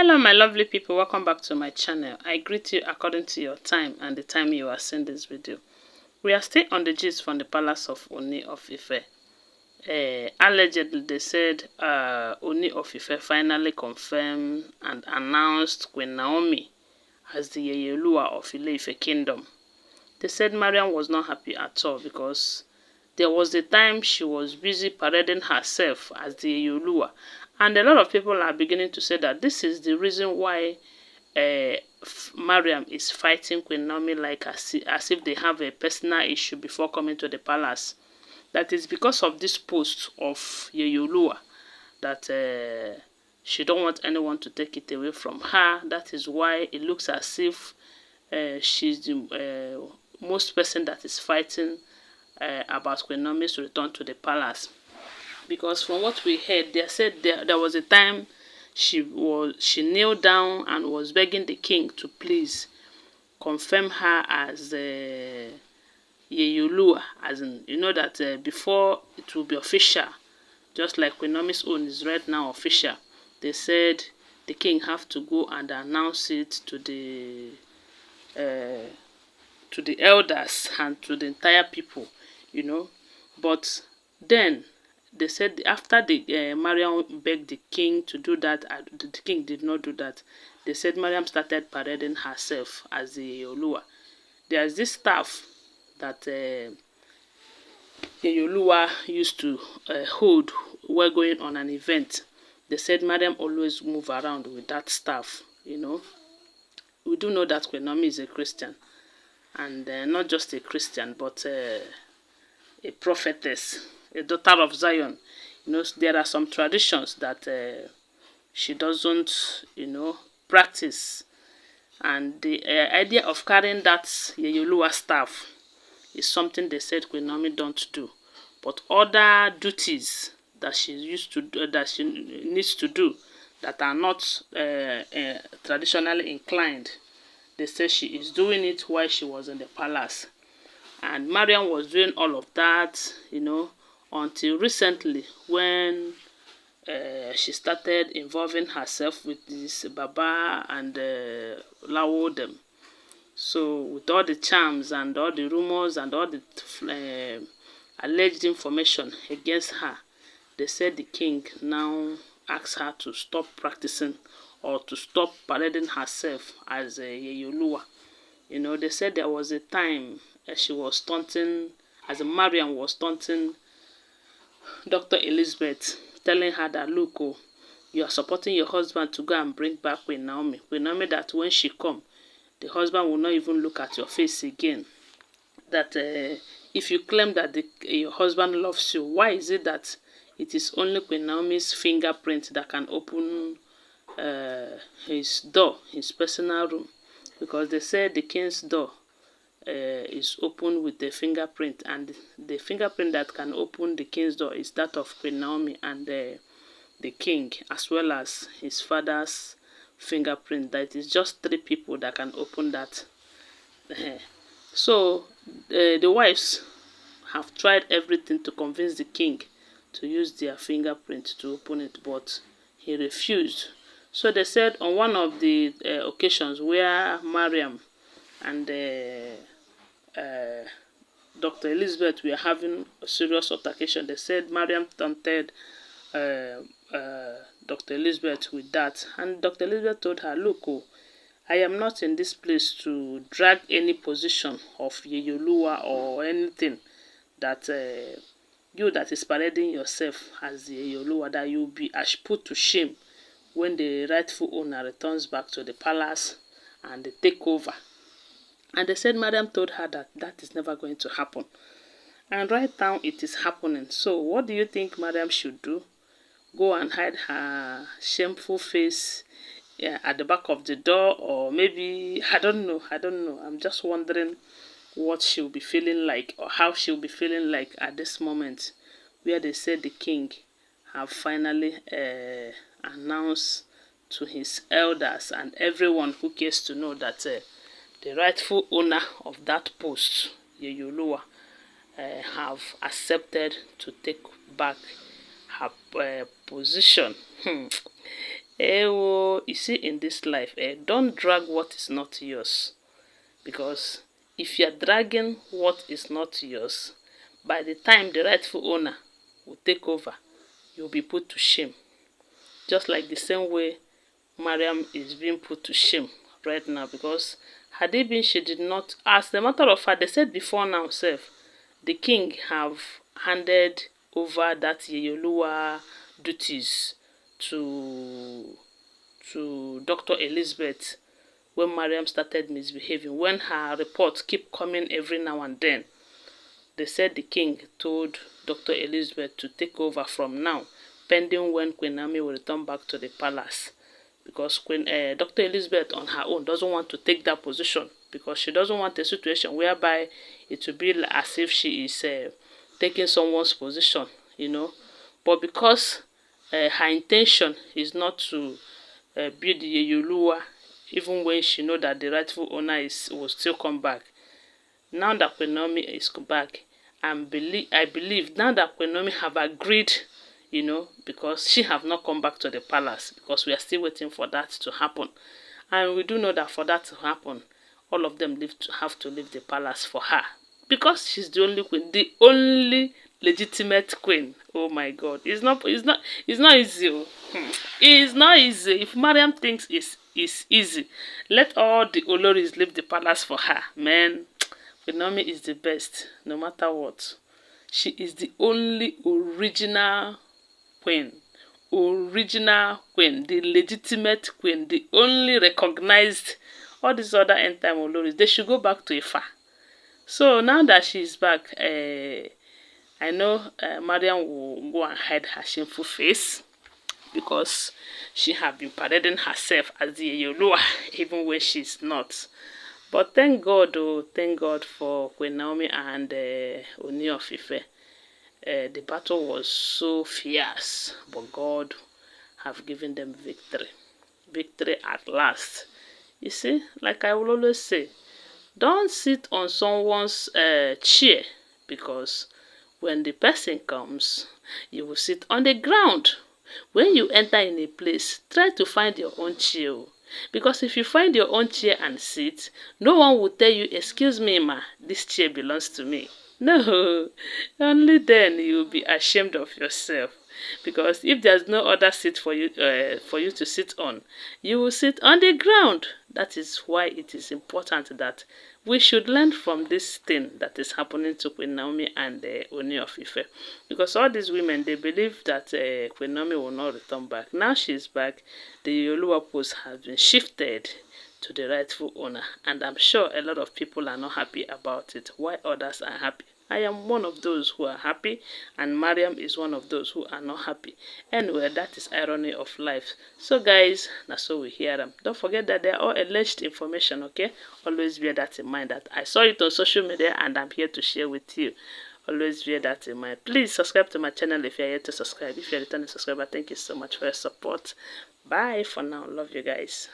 Hello my lovely people, welcome back to my channel. I greet you according to your time and the time you are seeing this video. We are still on the gist from the palace of Ooni of Ife. Allegedly they said Ooni of Ife finally confirmed and announced Queen Naomi as the Yeyeoluwa of Ile Ife kingdom. They said Mariam was not happy at all because there was a time she was busy parading herself as the Yeyeoluwa. And a lot of people are beginning to say that this is the reason why Mariam is fighting Queen Naomi like as if they have a personal issue before coming to the palace. That is because of this post of Yeyeoluwa that she don't want anyone to take it away from her. That is why it looks as if she's the most person that is fighting about Queen Naomi's return to the palace. Because from what we heard, they said there was a time she kneeled down and was begging the king to please confirm her as Yeyeoluwa, as in, you know that before it will be official, just like Queen Naomi's own is right now official. They said the king have to go and announce it to the elders and to the entire people, you know. But then they said after the Mariam begged the king to do that, the king did not do that. They said Mariam started parading herself as the Yeyeoluwa. There's this staff that Yeyeoluwa used to hold while going on an event. They said Mariam always move around with that staff, you know. We do know that Queen Naomi is a Christian. And not just a Christian, but a prophetess, a daughter of Zion. You know, there are some traditions that she doesn't, you know, practice. And the idea of carrying that Yeyeoluwa staff is something they said Queen Naomi don't do. But other duties that she used to do, that she needs to do, that are not traditionally inclined, they say she is doing it while she was in the palace. And Mariam was doing all of that, you know, until recently when she started involving herself with this Baba and Lawo them. So with all the charms and all the rumors and all the alleged information against her, they said the king now asked her to stop practicing or to stop parading herself as a Yeyeoluwa. You know, they said there was a time she was taunting, as Mariam was taunting Dr. Elizabeth, telling her that, look, oh, you are supporting your husband to go and bring back Queen Naomi. Queen Naomi, that when she come, the husband will not even look at your face again. That if you claim that your husband loves you, why is it that it is only Queen Naomi's fingerprint that can open his door, his personal room? Because they said the king's door is open with the fingerprint, and the fingerprint that can open the king's door is that of Queen Naomi and the king, as well as his father's fingerprint. That is just 3 people that can open that. So the wives have tried everything to convince the king to use their fingerprint to open it, but he refused. So they said on one of the occasions where Mariam and Dr. Elizabeth were having a serious altercation, they said Mariam taunted Dr. Elizabeth with that. And Dr. Elizabeth told her, look, oh, I am not in this place to drag any position of Yeyeoluwa or anything that you that is parading yourself as the Yeyeoluwa, that you will be put to shame when the rightful owner returns back to the palace and they take over. And they said Mariam told her that that is never going to happen. And right now it is happening. So what do you think Mariam should do? Go and hide her shameful face at the back of the door, or maybe, I don't know. I'm just wondering what she'll be feeling like, or how she'll be feeling like at this moment, where they said the king have finally announced to his elders and everyone who cares to know that the rightful owner of that post, Yeyeoluwa, have accepted to take back her position. Oh, you see, in this life, don't drag what is not yours. Because if you're dragging what is not yours, by the time the rightful owner will take over, you'll be put to shame. Just like the same way Mariam is being put to shame right now, because had it been she did not, as a matter of fact, they said before now, self, the king have handed over that Yeyeoluwa duties to Dr. Elizabeth when Mariam started misbehaving. When her reports keep coming every now and then, they said the king told Dr. Elizabeth to take over from now, pending when Queen Naomi will return back to the palace. Because Dr. Elizabeth on her own doesn't want to take that position, because she doesn't want a situation whereby it will be as if she is taking someone's position, you know. But because her intention is not to build the Yeyeoluwa, even when she know that the rightful owner will still come back. Now that Queen Naomi is back, I believe now that Queen Naomi have agreed, you know, because she have not come back to the palace, because we are still waiting for that to happen. And we do know that for that to happen, all of them have to leave the palace for her. Because she's the only queen, the only legitimate queen. Oh my God. It's not easy. It's not easy. If Mariam thinks it's easy, let all the Olories leave the palace for her. Man, Queen Naomi is the best, no matter what. She is the only original queen. Original queen, the legitimate queen, the only recognized. All these other end time Oloris, they should go back to Ifa. So now that she's back, I know Mariam will go and hide her shameful face, because she have been parading herself as the Yeyeoluwa even when she's not. But thank God, oh, thank God for Queen Naomi and Ooni of Ife. The battle was so fierce, but God have given them victory. Victory at last. You see, like I will always say, don't sit on someone's chair, because when the person comes, you will sit on the ground. When you enter in a place, try to find your own chair. Because if you find your own chair and sit, no one will tell you, excuse me, ma, this chair belongs to me. No, only then you will be ashamed of yourself. Because if there's no other seat for you to sit on, you will sit on the ground. That is why it is important that we should learn from this thing that is happening to Queen Naomi and Ooni of Ife. Because all these women, they believe that Queen Naomi will not return back. Now she's back, the Yeyeoluwa post has been shifted to the rightful owner. And I'm sure a lot of people are not happy about it, while others are happy. I am one of those who are happy, and Mariam is one of those who are not happy. Anyway, that is irony of life. So guys, that's so we hear them. Don't forget that they are all alleged information, okay? Always bear that in mind, that I saw it on social media and I'm here to share with you. Always bear that in mind. Please subscribe to my channel if you're yet to subscribe. If you're a returning subscriber, thank you so much for your support. Bye for now. Love you guys.